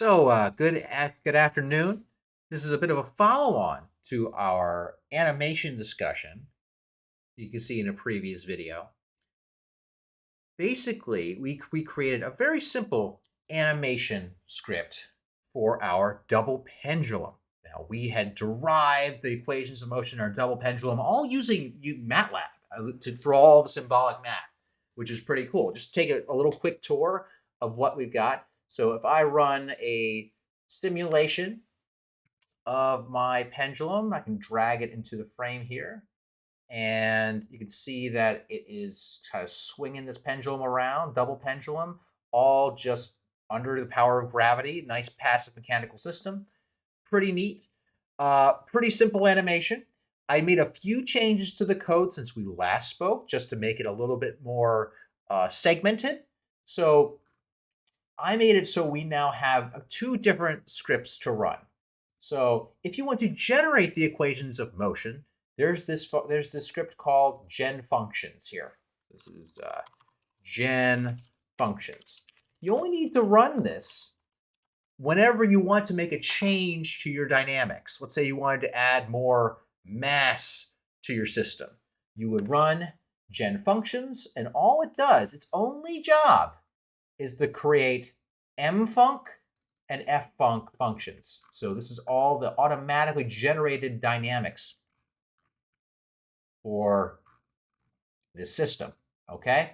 Good afternoon. This is a bit of a follow-on to our animation discussion. You can see in a previous video. Basically, we created a very simple animation script for our double pendulum. Now, we had derived the equations of motion in our double pendulum all using MATLAB for all the symbolic math, which is pretty cool. Just take a little quick tour of what we've got. So if I run a simulation of my pendulum, I can drag it into the frame here. And you can see that it is kind of swinging this pendulum around, double pendulum, all just under the power of gravity. Nice passive mechanical system. Pretty neat. Pretty simple animation. I made a few changes to the code since we last spoke, just to make it a little bit more segmented. So I made it so we now have two different scripts to run. So if you want to generate the equations of motion, there's this script called gen functions here. This is gen functions. You only need to run this whenever you want to make a change to your dynamics. Let's say you wanted to add more mass to your system. You would run gen functions, and all it does, its only job, is to create mfunc and ffunc functions. So this is all the automatically generated dynamics for this system. Okay.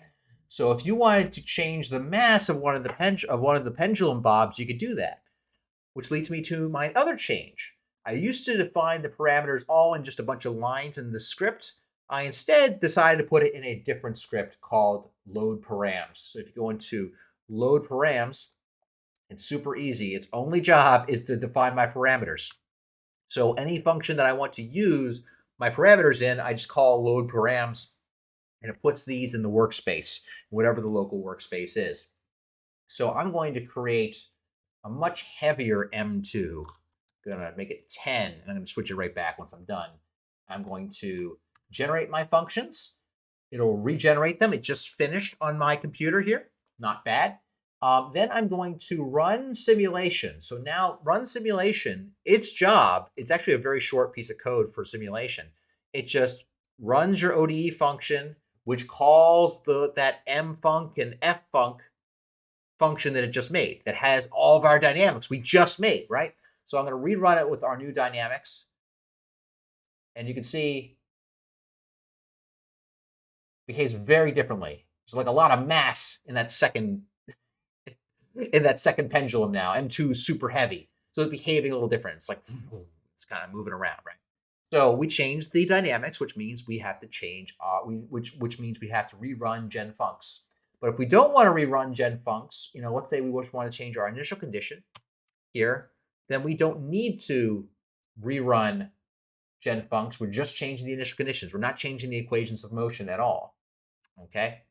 So if you wanted to change the mass of one of the pendulum bobs, you could do that. Which leads me to my other change. I used to define the parameters all in just a bunch of lines in the script. I instead decided to put it in a different script called load params. So if you go into load params, it's super easy. Its only job is to define my parameters. So any function that I want to use my parameters in, I just call load params, and it puts these in the workspace, whatever the local workspace is. So I'm going to create a much heavier M2. I'm going to make it 10, and I'm going to switch it right back once I'm done. I'm going to generate my functions. It'll regenerate them. It just finished on my computer here. Not bad. Then I'm going to run simulation. So now run simulation, its job, it's actually a very short piece of code for simulation. It just runs your ODE function, which calls that mfunc and ffunc function that it just made, that has all of our dynamics we just made, right? So I'm going to rerun it with our new dynamics. And you can see it behaves very differently. There's like a lot of mass in that second pendulum now. M2 is super heavy. So it's behaving a little different. It's like it's kind of moving around, right? So we changed the dynamics, which means we have to change which means we have to rerun gen funcs. But if we don't want to rerun gen funcs, let's say we just want to change our initial condition here, then we don't need to rerun gen funcs. We're just changing the initial conditions. We're not changing the equations of motion at all. Okay?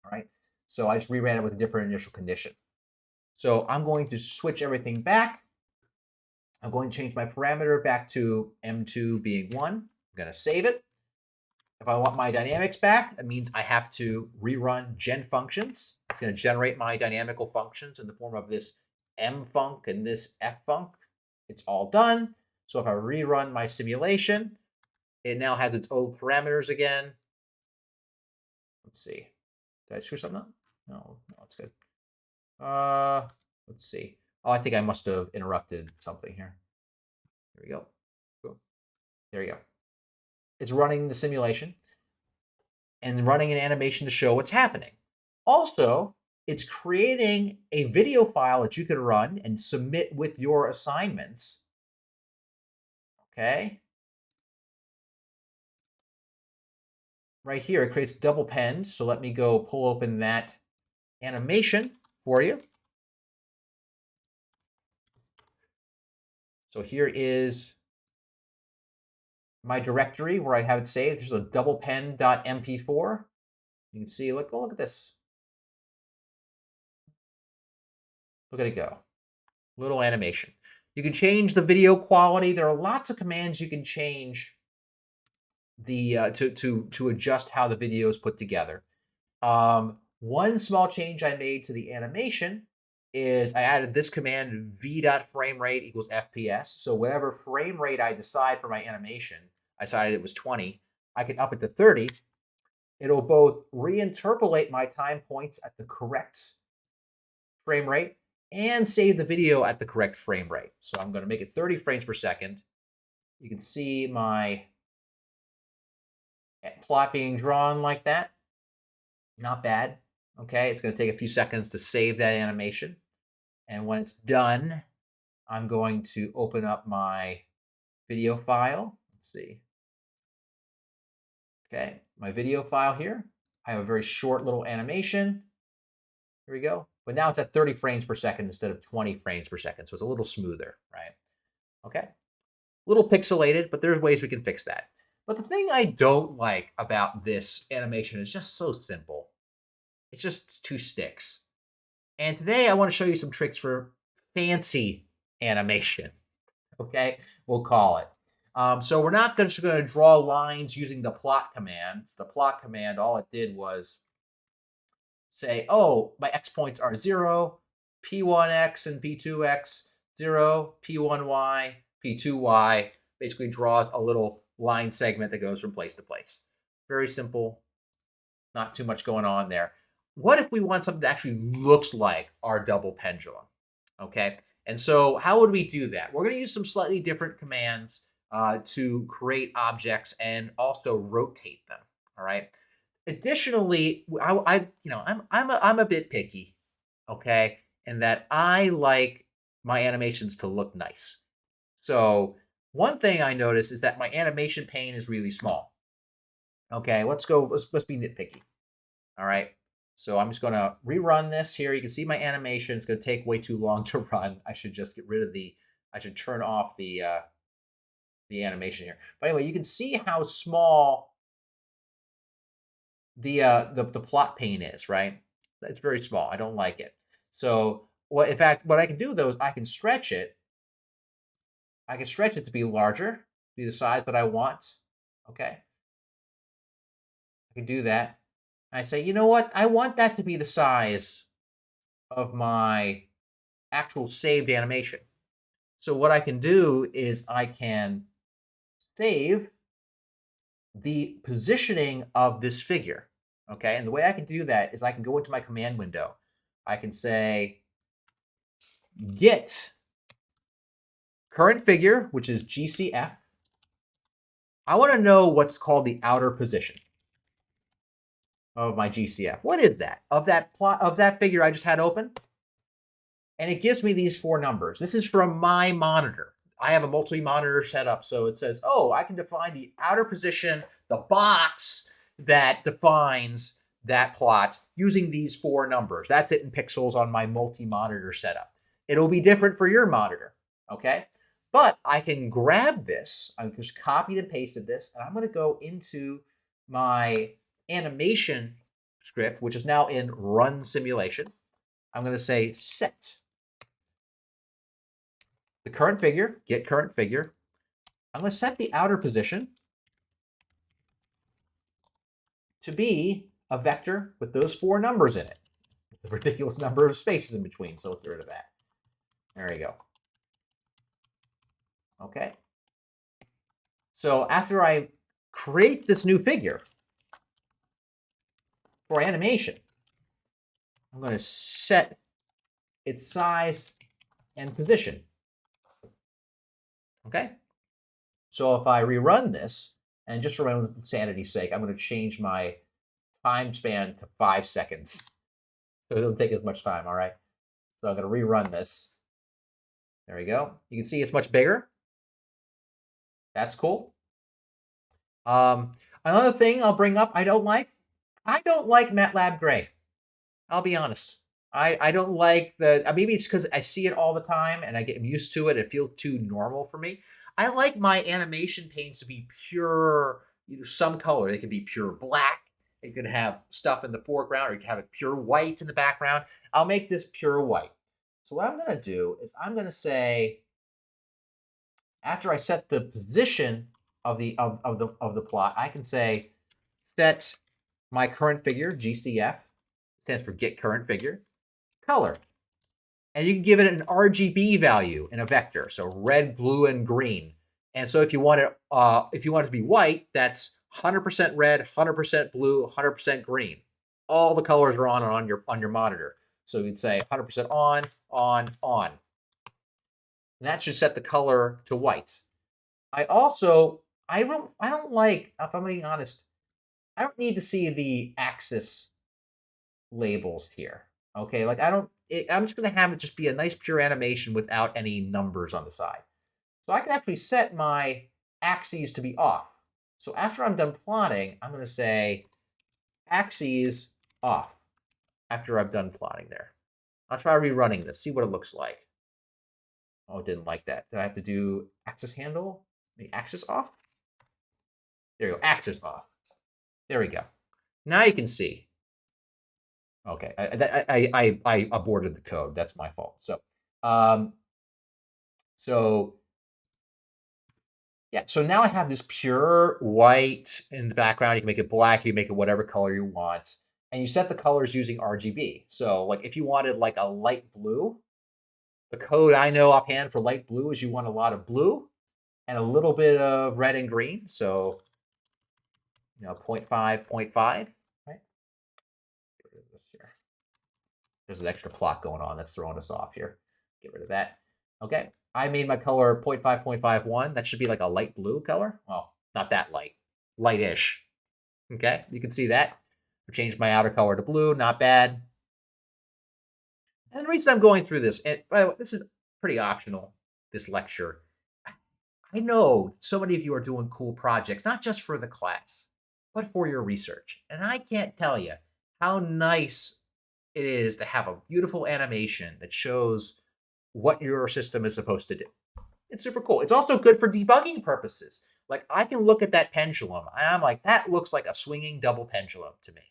All right. So I just reran it with a different initial condition. So I'm going to switch everything back. I'm going to change my parameter back to M2 being 1. I'm going to save it. If I want my dynamics back, that means I have to rerun gen functions. It's going to generate my dynamical functions in the form of this mfunc and this ffunc. It's all done. So if I rerun my simulation, it now has its old parameters again. Let's see. Did I screw something up? No, it's good. Let's see. Oh, I think I must have interrupted something here. There we go. Boom. There you go. It's running the simulation and running an animation to show what's happening. Also, it's creating a video file that you can run and submit with your assignments. Okay. Right here, it creates double penned. So let me go pull open that animation for you. So here is my directory where I have it saved. There's a double pen.mp4. You can see, look at this. Look at it go. Little animation. You can change the video quality. There are lots of commands you can change to adjust how the video is put together. One small change I made to the animation is I added this command v.framerate equals FPS. So whatever frame rate I decide for my animation, I decided it was 20, I can up it to 30. It'll both reinterpolate my time points at the correct frame rate and save the video at the correct frame rate. So I'm going to make it 30 frames per second. You can see my plot being drawn like that. Not bad. Okay, it's going to take a few seconds to save that animation. And when it's done, I'm going to open up my video file. Let's see. Okay, my video file here. I have a very short little animation. Here we go. But now it's at 30 frames per second instead of 20 frames per second. So it's a little smoother, right? Okay. A little pixelated, but there's ways we can fix that. But the thing I don't like about this animation is just so simple. It's just two sticks. And today I want to show you some tricks for fancy animation. Okay, we'll call it. So we're not just going to draw lines using the plot command. The plot command, all it did was say, oh, my x points are 0, p1x and p2x, 0, p1y, p2y. Basically draws a little line segment that goes from place to place. Very simple, not too much going on there. What if we want something that actually looks like our double pendulum? Okay, and so how would we do that? We're going to use some slightly different commands to create objects and also rotate them. All right. Additionally, I'm a bit picky, okay, in that I like my animations to look nice. So one thing I notice is that my animation pane is really small. Okay, let's be nitpicky. All right. So I'm just going to rerun this here. You can see my animation. It's going to take way too long to run. I should just get rid of I should turn off the animation here. But anyway, you can see how small the plot pane is, right? It's very small. I don't like it. So in fact, what I can do though is I can stretch it. I can stretch it to be larger, be the size that I want. Okay. I can do that. I say, you know what? I want that to be the size of my actual saved animation. So what I can do is I can save the positioning of this figure. Okay, and the way I can do that is I can go into my command window. I can say get current figure, which is GCF. I want to know what's called the outer position of my GCF. What is that? Of that figure I just had open? And it gives me these 4 numbers. This is from my monitor. I have a multi-monitor setup, so it says, oh, I can define the outer position, the box that defines that plot using these 4 numbers. That's it in pixels on my multi-monitor setup. It'll be different for your monitor, okay? But I can grab this. I just copied and pasted this, and I'm going to go into my animation script, which is now in run simulation. I'm going to say set the current figure, get current figure. I'm going to set the outer position to be a vector with those 4 numbers in it. The ridiculous number of spaces in between, so let's get rid of that. There you go. Okay. So after I create this new figure for animation, I'm going to set its size and position. Okay. So if I rerun this, and just for sanity's sake, I'm going to change my time span to 5 seconds. So it doesn't take as much time, all right? So I'm going to rerun this. There we go. You can see it's much bigger. That's cool. Another thing I'll bring up I don't like MATLAB Gray. I'll be honest. I don't like maybe it's because I see it all the time and I get used to it. It feels too normal for me. I like my animation panes to be pure, some color. They can be pure black. It could have stuff in the foreground, or you can have it pure white in the background. I'll make this pure white. So what I'm going to do is I'm going to say, after I set the position of the plot, I can say set my current figure, GCF, stands for get current figure, color. And you can give it an RGB value in a vector, so red, blue, and green. And so if you want it to be white, that's 100% red, 100% blue, 100% green. All the colors are on your monitor. So you'd say 100% on, on. And that should set the color to white. I don't like, if I'm being honest, I don't need to see the axis labels here. Okay, like I'm just going to have it just be a nice pure animation without any numbers on the side. So I can actually set my axes to be off. So after I'm done plotting, I'm going to say axes off after I've done plotting there. I'll try rerunning this, see what it looks like. Oh, it didn't like that. Do I have to do axis handle? The axis off? There you go, axis off. There we go. Now you can see. Okay, I aborted the code. That's my fault. Um, so yeah, so now I have this pure white in the background. You can make it black. You can make it whatever color you want, and you set the colors using RGB. So like if you wanted like a light blue, the code I know offhand for light blue is you want a lot of blue and a little bit of red and green. So 0.5, 0.5, right? Get rid of this here. There's an extra plot going on that's throwing us off here. Get rid of that. Okay, I made my color 0.5, 0.51. That should be like a light blue color. Well, not that light, light-ish. Okay, you can see that. I changed my outer color to blue, not bad. And the reason I'm going through this, and by the way, this is pretty optional, this lecture. I know so many of you are doing cool projects, not just for the class, but for your research. And I can't tell you how nice it is to have a beautiful animation that shows what your system is supposed to do. It's super cool. It's also good for debugging purposes. Like I can look at that pendulum and I'm like, that looks like a swinging double pendulum to me.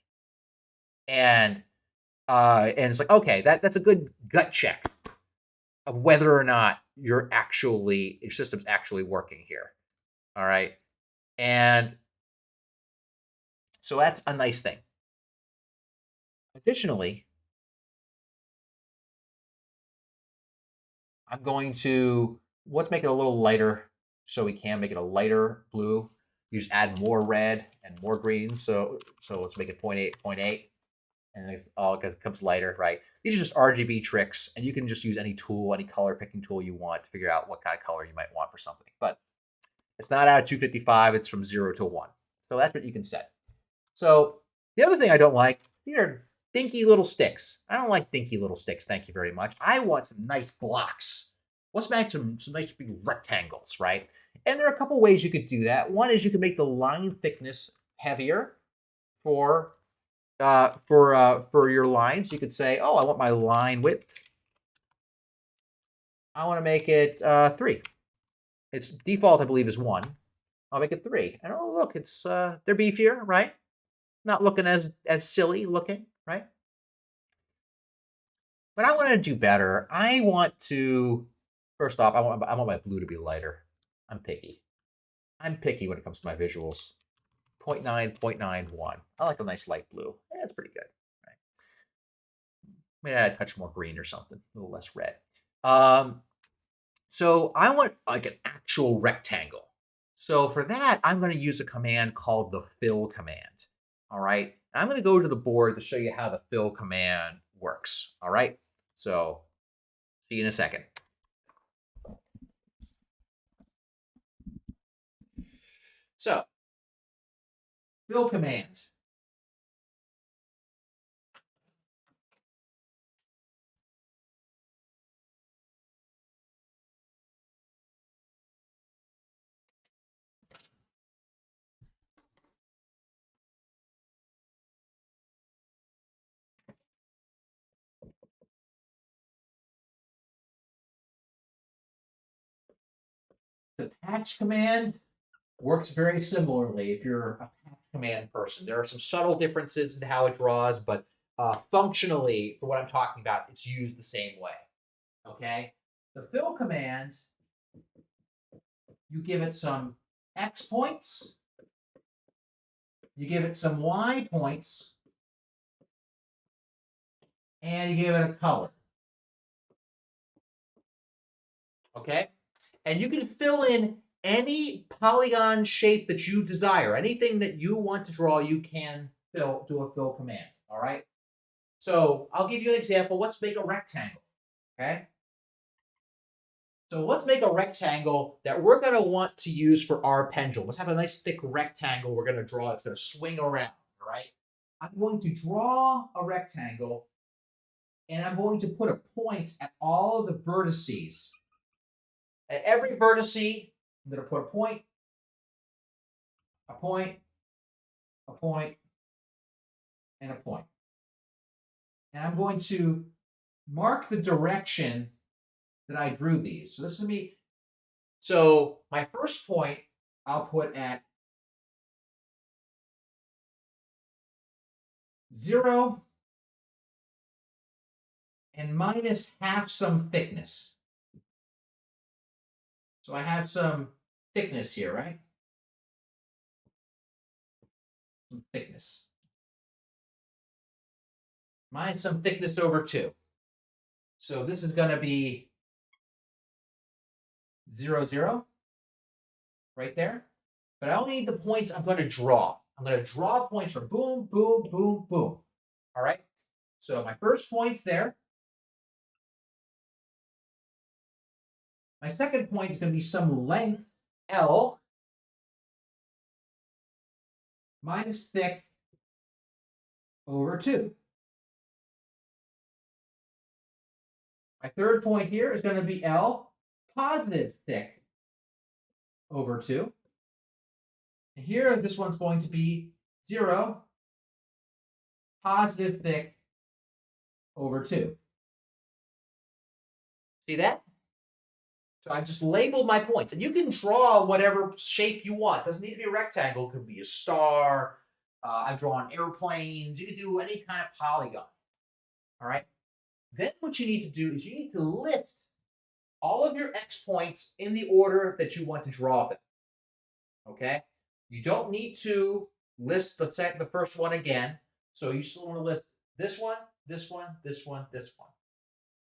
And it's like, okay, that's a good gut check of whether or not your system's actually working here. All right. And so that's a nice thing. Additionally, I'm going to, let's make it a little lighter so we can make it a lighter blue. You just add more red and more green. So let's make it 0.8, 0.8. And it's all becomes lighter, right? These are just RGB tricks, and you can just use any tool, any color picking tool you want to figure out what kind of color you might want for something. But it's not out of 255, it's from 0 to 1. So that's what you can set. So the other thing I don't like, these are dinky little sticks. I don't like dinky little sticks, thank you very much. I want some nice blocks. Let's make some nice big rectangles, right? And there are a couple ways you could do that. One is you can make the line thickness heavier for your lines. You could say, oh, I want my line width. I want to make it 3. Its default, I believe, is 1. I'll make it 3. And oh, look, it's they're beefier, right? Not looking as silly looking, right? But I want to do better. I want to, first off, I want my blue to be lighter. I'm picky. I'm picky when it comes to my visuals. 0.9, 0.91. I like a nice light blue. Yeah, that's pretty good. Right? Maybe add a touch more green or something, a little less red. So I want like an actual rectangle. So for that, I'm going to use a command called the fill command. All right. And I'm going to go to the board to show you how the fill command works. All right. So see you in a second. So fill commands. The patch command works very similarly if you're a patch command person. There are some subtle differences in how it draws, but functionally, for what I'm talking about, it's used the same way. Okay? The fill command, you give it some X points, you give it some Y points, and you give it a color. Okay? And you can fill in any polygon shape that you desire. Anything that you want to draw, you can do a fill command. All right? So I'll give you an example. Let's make a rectangle. Okay? So let's make a rectangle that we're going to want to use for our pendulum. Let's have a nice thick rectangle we're going to draw. It's going to swing around. All right? I'm going to draw a rectangle, and I'm going to put a point at all of the vertices. At every vertex, I'm going to put a point, a point, a point, and a point. And I'm going to mark the direction that I drew these. So this is going to be, so my first point I'll put at 0 and minus half some thickness. So I have some thickness here, right? Some thickness. Minus some thickness over 2. So this is going to be 0, 0, right there. But I only need the points I'm going to draw. I'm going to draw points from boom, boom, boom, boom. All right? So my first point's there. My second point is going to be some length, L, minus thick over 2. My third point here is going to be L, positive thick over 2. And here, this one's going to be 0, positive thick over 2. See that? So I just labeled my points. And you can draw whatever shape you want. It doesn't need to be a rectangle. It could be a star. I've drawn airplanes. You can do any kind of polygon. All right? Then what you need to do is you need to list all of your X points in the order that you want to draw them. Okay? You don't need to list the first one again. So you still want to list this one, this one, this one, this one.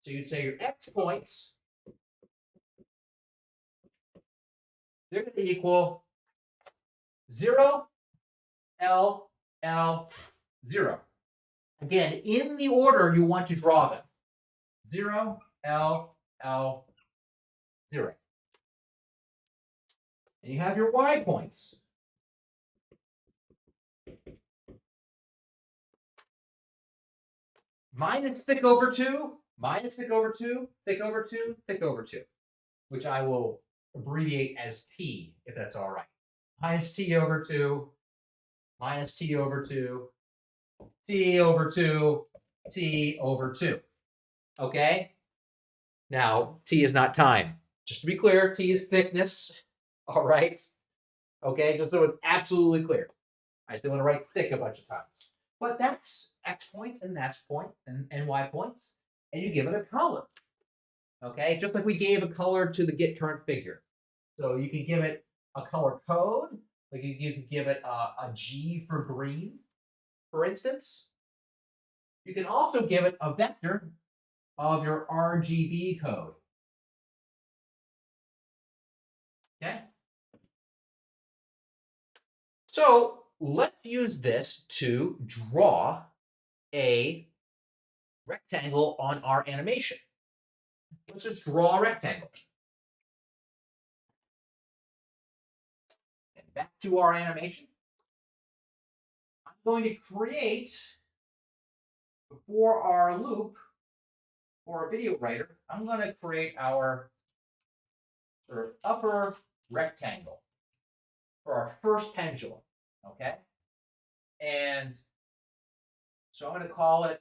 So you'd say your X points, they're going to equal 0, L, L, 0. Again, in the order you want to draw them. 0, L, L, 0. And you have your Y points. Minus thick over 2, minus thick over 2, thick over 2, thick over 2, which I will abbreviate as T, if that's all right. Minus T over 2, minus T over 2, T over 2, T over 2. Okay? Now, T is not time. Just to be clear, T is thickness. All right? Okay? Just so it's absolutely clear. I just didn't want to write thick a bunch of times. But that's X points and that's point and Y points. And you give it a color. Okay? Just like we gave a color to the get current figure. So you can give it a color code. Like you could give it a G for green, for instance. You can also give it a vector of your RGB code. Okay? So let's use this to draw a rectangle on our animation. Let's just draw a rectangle. And back to our animation. I'm going to create, for our loop, for our video writer, I'm going to create our sort of upper rectangle for our first pendulum. Okay? And so I'm going to call it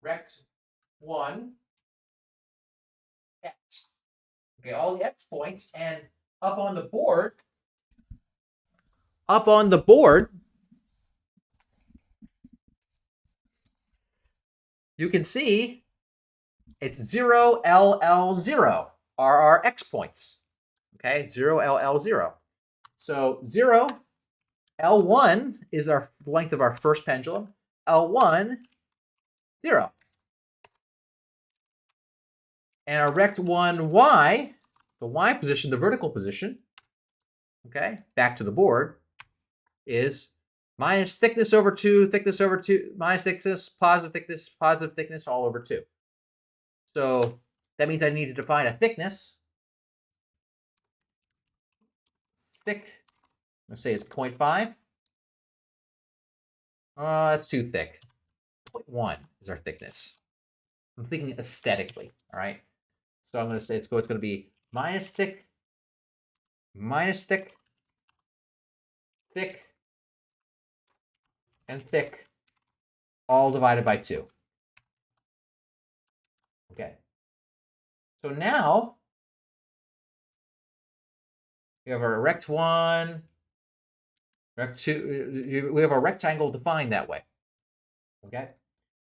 rect1 x. Okay, all the x points, and up on the board, you can see it's 0, L, L, 0 are our x points. Okay, 0, L, L, 0. So 0, L1 is our length of our first pendulum. L1, 0. And our rect 1y, the y position, the vertical position, okay, back to the board, is minus thickness over 2, thickness over 2, minus thickness, positive thickness, all over 2. So that means I need to define a thickness. Thick, let's say it's 0.5. That's too thick. 0.1 is our thickness. I'm thinking aesthetically, all right? So I'm going to say it's going to be minus thick, thick, and thick, all divided by 2. Okay. So now we have our rect 1, rect 2. We have our rectangle defined that way. Okay.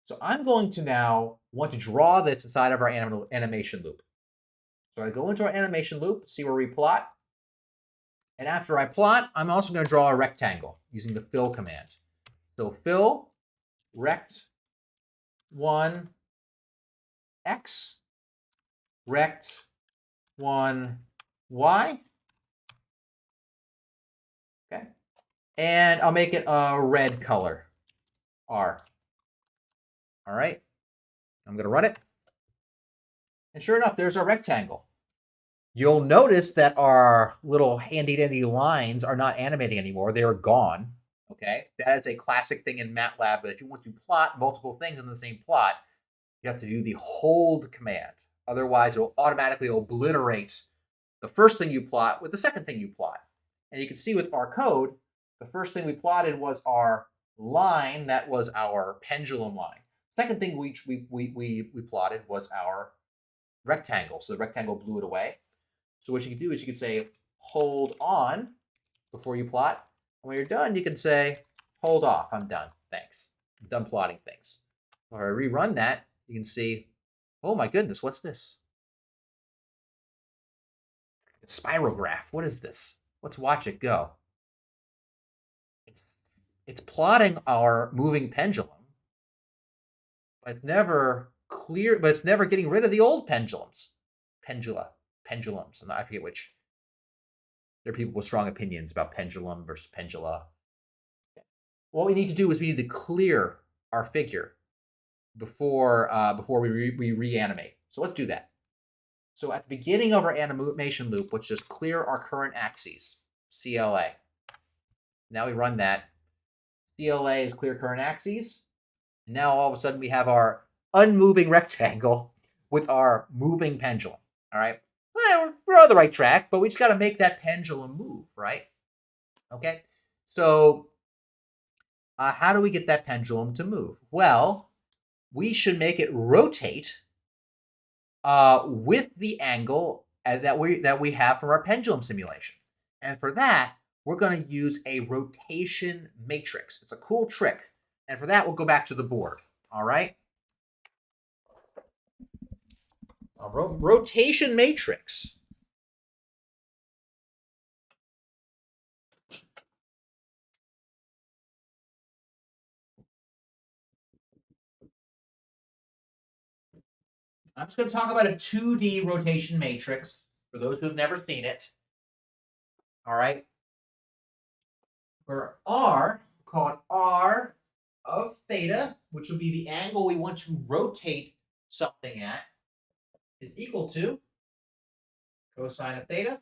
So I'm going to now want to draw this inside of our animation loop. So I go into our animation loop, see where we plot. And after I plot, I'm also going to draw a rectangle using the fill command. So fill rect 1 x, rect 1 y. Okay. And I'll make it a red color, R. All right. I'm going to run it. And sure enough, there's our rectangle. You'll notice that our little handy-dandy lines are not animating anymore. They are gone. Okay. That is a classic thing in MATLAB. But if you want to plot multiple things in the same plot, you have to do the hold command. Otherwise, it will automatically obliterate the first thing you plot with the second thing you plot. And you can see with our code, the first thing we plotted was our line. That was our pendulum line. Second thing we plotted was our rectangle. So the rectangle blew it away. So what you can do is you can say hold on before you plot. And when you're done, you can say hold off. I'm done. Thanks. I'm done plotting things. If I rerun that, you can see, oh my goodness, what's this? It's spirograph. What is this? Let's watch it go. It's plotting our moving pendulum, but it's never clear, but it's never getting rid of the old pendulums. Pendulums. I forget which. There are people with strong opinions about pendulum versus pendula. What we need to do is we need to clear our figure before we reanimate. So let's do that. So at the beginning of our animation loop, let's just clear our current axes, CLA. Now we run that. CLA is clear current axes. And now all of a sudden we have our unmoving rectangle with our moving pendulum. All right. Well, we're on the right track, but we just got to make that pendulum move, right? Okay. So how do we get that pendulum to move? Well, we should make it rotate with the angle that we have from our pendulum simulation. And for that, we're going to use a rotation matrix. It's a cool trick. And for that, we'll go back to the board. All right. A rotation matrix. I'm just going to talk about a 2D rotation matrix for those who've never seen it. All right. For R, called R of theta, which will be the angle we want to rotate something at, is equal to cosine of theta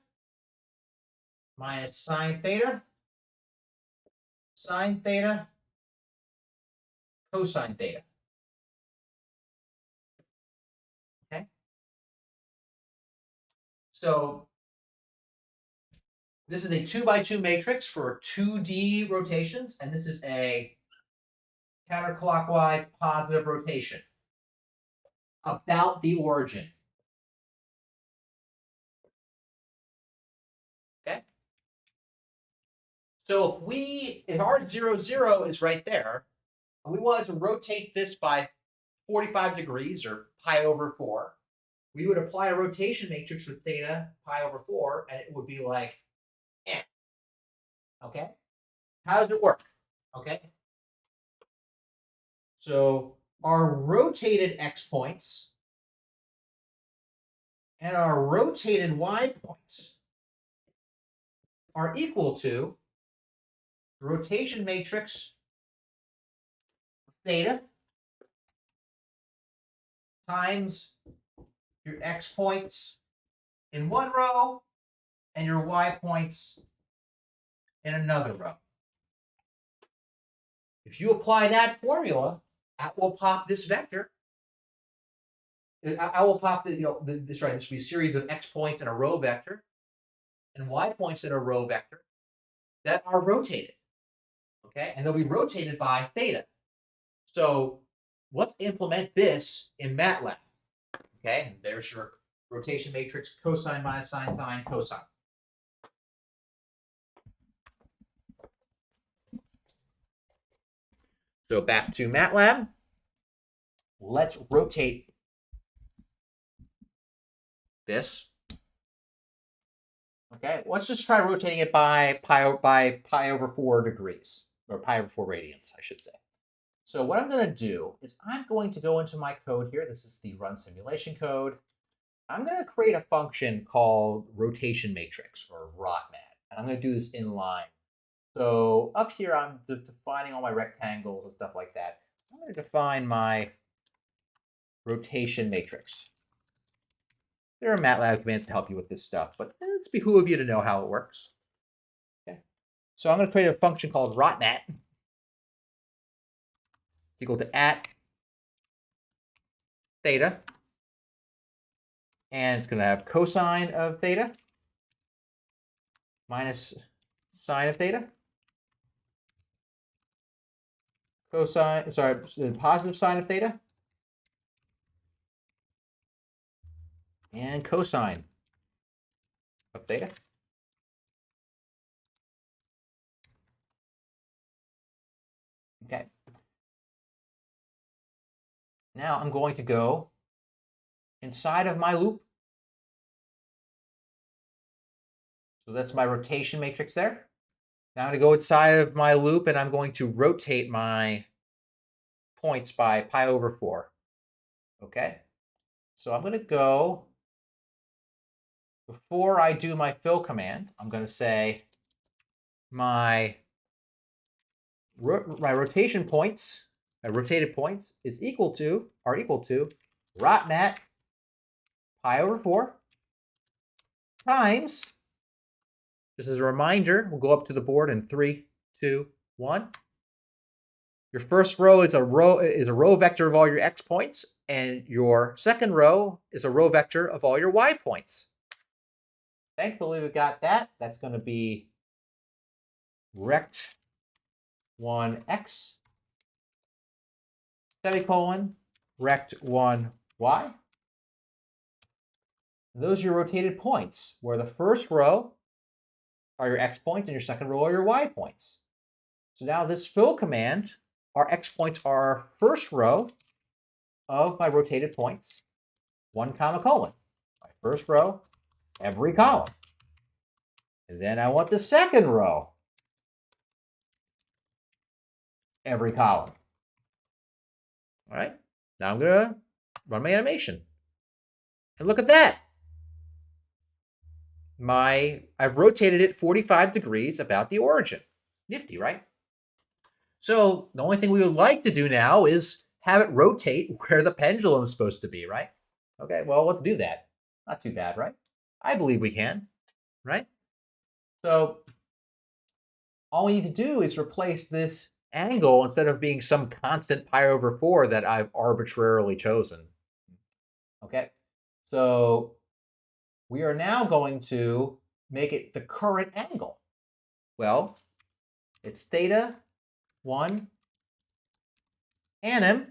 minus sine theta, cosine theta. Okay. So this is a 2x2 matrix for 2D rotations, and this is a counterclockwise positive rotation about the origin. Okay. So if R00 is right there, and we wanted to rotate this by 45 degrees or pi over 4, we would apply a rotation matrix with theta pi over 4, and it would be like, eh. Okay? How does it work? Okay? So our rotated x points and our rotated y points are equal to the rotation matrix theta times your x points in one row and your y points in another row. If you apply that formula, that will pop this vector. I will pop this will be a series of x points in a row vector and y points in a row vector that are rotated. Okay, and they'll be rotated by theta. So let's implement this in MATLAB. Okay, and there's your rotation matrix, cosine minus sine, sine, cosine. So back to MATLAB. Let's rotate this. Okay, let's just try rotating it by pi over 4 degrees, or pi over 4 radians, I should say. So what I'm going to do is I'm going to go into my code here. This is the run simulation code. I'm going to create a function called rotation matrix, or ROTMAT. And I'm going to do this in line. So up here, I'm defining all my rectangles and stuff like that. I'm going to define my rotation matrix. There are MATLAB commands to help you with this stuff, but it's behoove you to know how it works. Okay. So I'm going to create a function called ROTMAT equal to at theta. And it's going to have cosine of theta minus sine of theta. Positive sine of theta. And cosine of theta. Okay. Now I'm going to go inside of my loop. So that's my rotation matrix there. Now I'm going to go inside of my loop and I'm going to rotate my points by pi over 4. Okay. So I'm going to go, before I do my fill command, I'm going to say my rotation points, my rotated points are equal to ROTMAT pi over 4 times, just as a reminder, we'll go up to the board in 3, 2, 1. Your first row is a row vector of all your x points, and your second row is a row vector of all your y points. Thankfully, we got that. That's going to be rect 1x semicolon rect 1y. Those are your rotated points, where the first row are your x points and your second row are your y points. So now this fill command, our x points are our first row of my rotated points, 1 comma colon. My first row, every column. And then I want the second row, every column. All right, now I'm going to run my animation. And look at that. I've rotated it 45 degrees about the origin. Nifty, right? So the only thing we would like to do now is have it rotate where the pendulum is supposed to be, right? Okay, well, let's do that. Not too bad, right? I believe we can, right? So all we need to do is replace this angle instead of being some constant pi over 4 that I've arbitrarily chosen. Okay, so we are now going to make it the current angle. Well, it's theta 1 annum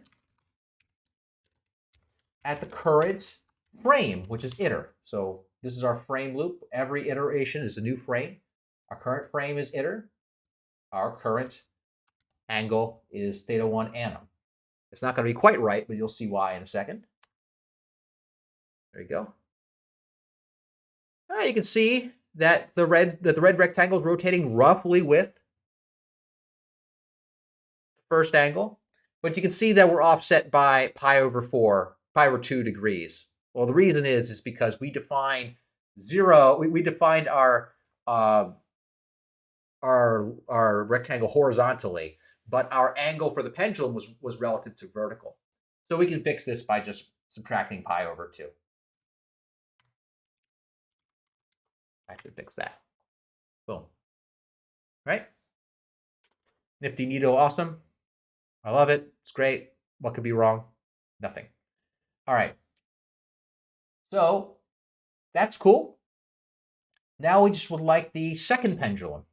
at the current frame, which is iter. So this is our frame loop. Every iteration is a new frame. Our current frame is iter. Our current angle is theta 1 annum. It's not going to be quite right, but you'll see why in a second. There you go. You can see that the red rectangle is rotating roughly with the first angle, but you can see that we're offset by pi over 2 degrees. Well, the reason is because we defined zero. We defined uh, our rectangle horizontally, but our angle for the pendulum was relative to vertical. So we can fix this by just subtracting pi over 2. I should fix that. Boom. Right? Nifty, neato, awesome. I love it. It's great. What could be wrong? Nothing. All right. So that's cool. Now we just would like the second pendulum.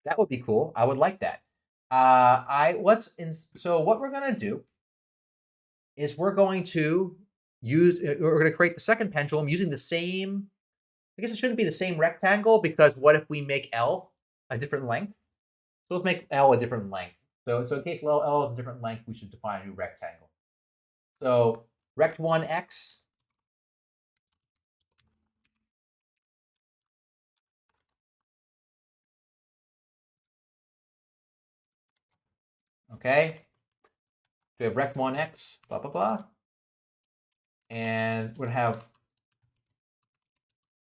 That would be cool. I would like that. So what we're gonna do is we're going to create the second pendulum using the same. I guess it shouldn't be the same rectangle, because what if we make L a different length? So let's make L a different length. So in case L is a different length, we should define a new rectangle. So rect1x okay. We have rect1x, blah, blah, blah. And we're going to have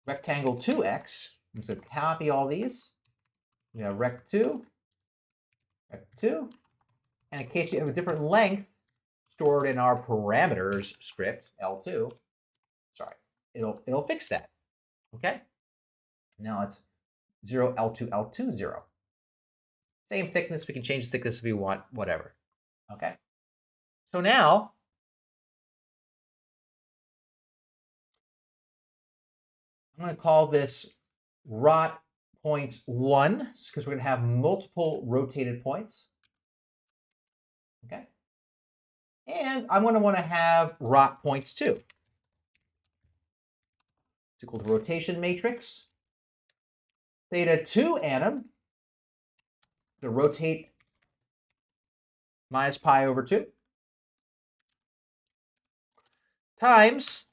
rectangle 2x. I'm going to copy all these. We have rect2, rect2. And in case you have a different length stored in our parameters script, L2, sorry, it'll fix that. Okay? Now it's 0, L2, L2, 0. Same thickness. We can change the thickness if we want, whatever. Okay? So now, I'm going to call this rot points 1, because we're going to have multiple rotated points. Okay? And I'm going to want to have rot points 2. It's equal to rotation matrix. Theta 2 anim, to rotate minus pi over 2, times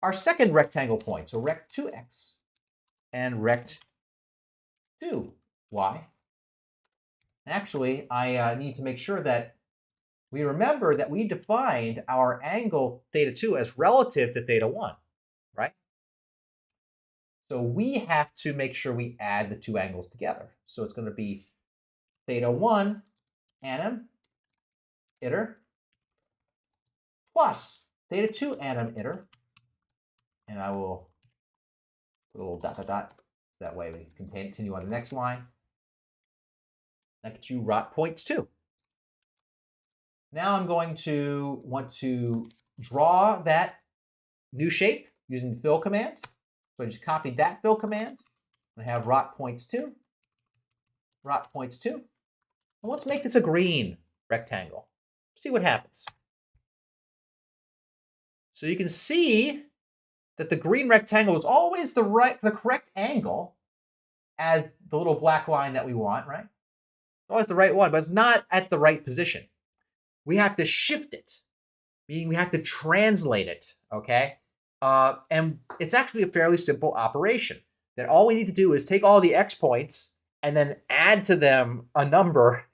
our second rectangle point, so rect 2x, and rect 2y. Actually, I need to make sure that we remember that we defined our angle theta 2 as relative to theta 1, right? So we have to make sure we add the two angles together. So it's going to be theta 1 anim iter plus theta 2 anim iter. And I will put a little dot, dot, dot. That way we can continue on the next line. That gets you rot points 2. Now I'm going to want to draw that new shape using the fill command. So I just copied that fill command. I have rot points 2, rot points 2. And let's make this a green rectangle. See what happens. So you can see that the green rectangle is always the correct angle as the little black line that we want, right? It's always the right one, but it's not at the right position. We have to shift it, meaning we have to translate it, okay? And it's actually a fairly simple operation. That all we need to do is take all the x points and then add to them a number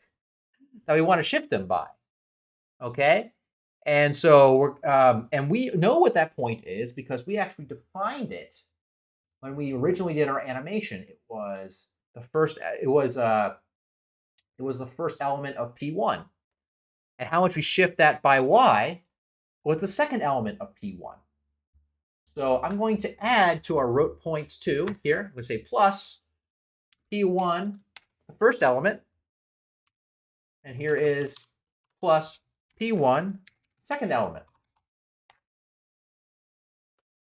that we want to shift them by, okay? And so and we know what that point is because we actually defined it when we originally did our animation. It was the first. It was the first element of P1, and how much we shift that by y was the second element of P1. So I'm going to add to our rot points 2 here. I'm going to say plus P1, the first element, and here is plus P1, second element.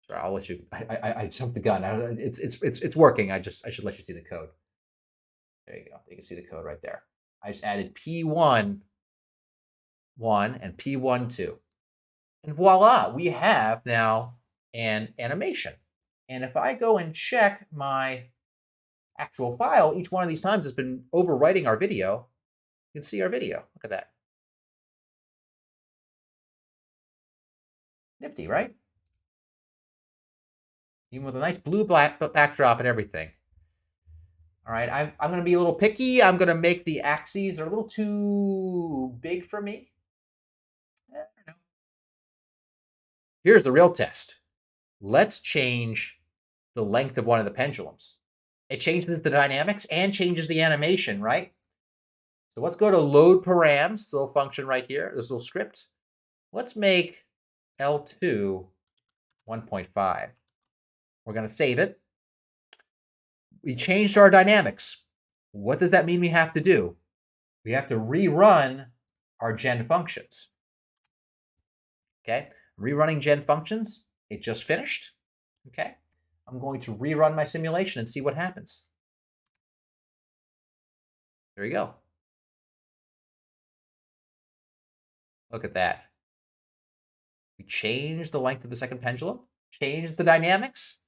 Sorry, I'll let you. I jumped the gun. It's working. I should let you see the code. There you go. You can see the code right there. I just added P1 1 and P1 2, and voila, we have now an animation. And if I go and check my actual file, each one of these times has been overwriting our video. You can see our video. Look at that. Nifty, right? Even with a nice blue black backdrop and everything. All right, I'm going to be a little picky. I'm going to make the axes are a little too big for me. I don't know. Here's the real test. let's change the length of one of the pendulums. It changes the dynamics and changes the animation, right? So let's go to load params, this little function right here, this little script. Let's make L2 1.5. We're going to save it. We changed our dynamics. What does that mean we have to do? We have to rerun our gen functions. Okay, rerunning gen functions. It just finished. Okay, I'm going to rerun my simulation and see what happens. There you go. Look at that. We changed the length of the second pendulum, changed the dynamics,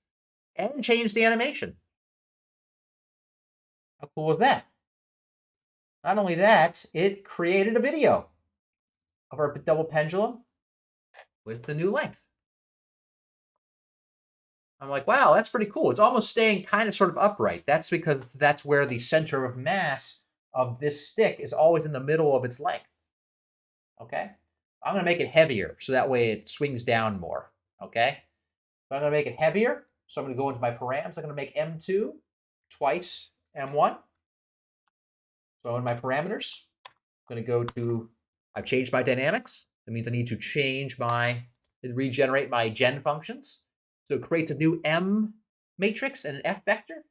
and changed the animation. How cool was that? Not only that, it created a video of our double pendulum with the new length. I'm like, wow, that's pretty cool. It's almost staying kind of sort of upright. That's because that's where the center of mass of this stick is always in the middle of its length. Okay? I'm going to make it heavier so that way it swings down more. Okay? So I'm going to make it heavier. So I'm going to go into my params. I'm going to make M2 twice M1. So in my parameters, I'm going to go to, I've changed my dynamics. That means I need to change regenerate my gen functions. So it creates a new M matrix and an F vector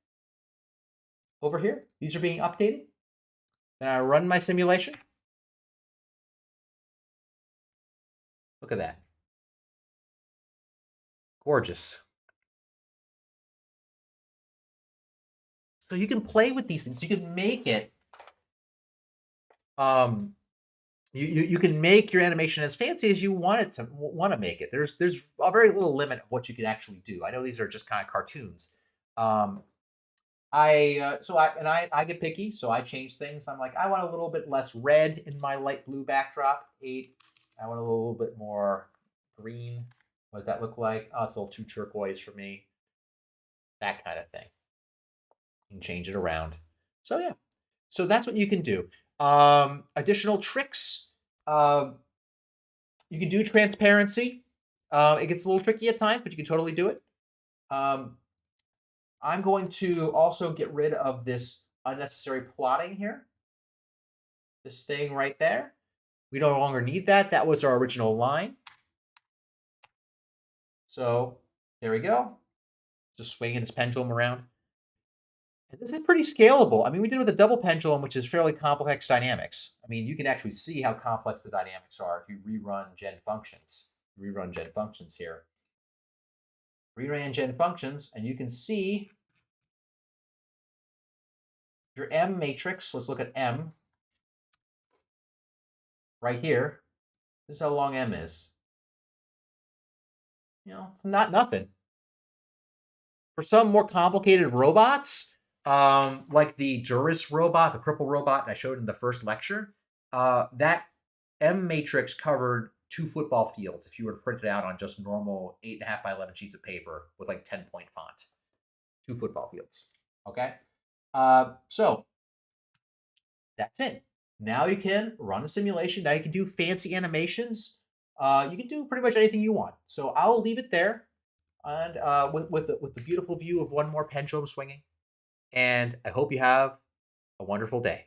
over here. These are being updated. Then I run my simulation. Look at that. Gorgeous. So you can play with these things. You can make it. You can make your animation as fancy as you want to make it. There's a very little limit of what you can actually do. I know these are just kind of cartoons. I get picky, so I change things. I'm like, I want a little bit less red in my light blue backdrop. 8. I want a little bit more green. What does that look like? Oh, it's a little too turquoise for me. That kind of thing. You can change it around. So yeah. So that's what you can do. Additional tricks. You can do transparency. It gets a little tricky at times, but you can totally do it. I'm going to also get rid of this unnecessary plotting here. This thing right there. We no longer need that. That was our original line. So there we go. Just swinging this pendulum around. And this is pretty scalable. I mean, we did it with a double pendulum, which is fairly complex dynamics. I mean, you can actually see how complex the dynamics are if you rerun gen functions. Rerun gen functions here. Rerun gen functions, and you can see your M matrix. Let's look at M right here. This is how long M is. You know, not nothing. For some more complicated robots, like the Duris robot, the purple robot I showed in the first lecture, that M matrix covered 2 football fields if you were to print it out on just normal 8.5 by 11 sheets of paper with like 10-point font. 2 football fields. Okay? So that's it. Now you can run a simulation. Now you can do fancy animations. You can do pretty much anything you want. So I'll leave it there, and with the beautiful view of one more pendulum swinging. And I hope you have a wonderful day.